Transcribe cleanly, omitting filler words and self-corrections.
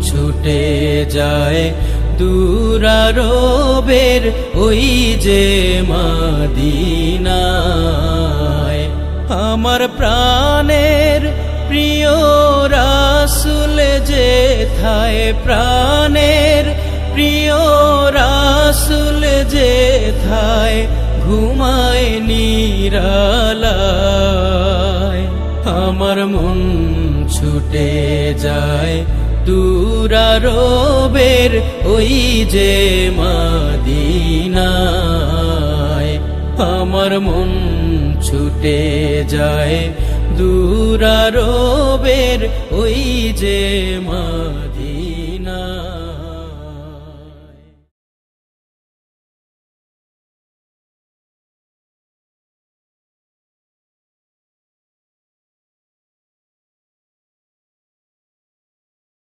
ছুটে যায় দূরারবের ওই যে মদিনায়। আমার প্রাণের প্রিয় রাসূল যেথায়, প্রাণের প্রিয় রাসূল যেথায় ঘুমায় নিরালায়। আমার মন ছুটে যায় দূরারবের ওই যে মদিনায়। আমার মন ছুটে যায় দূরারবের ওই যে মদিনায়।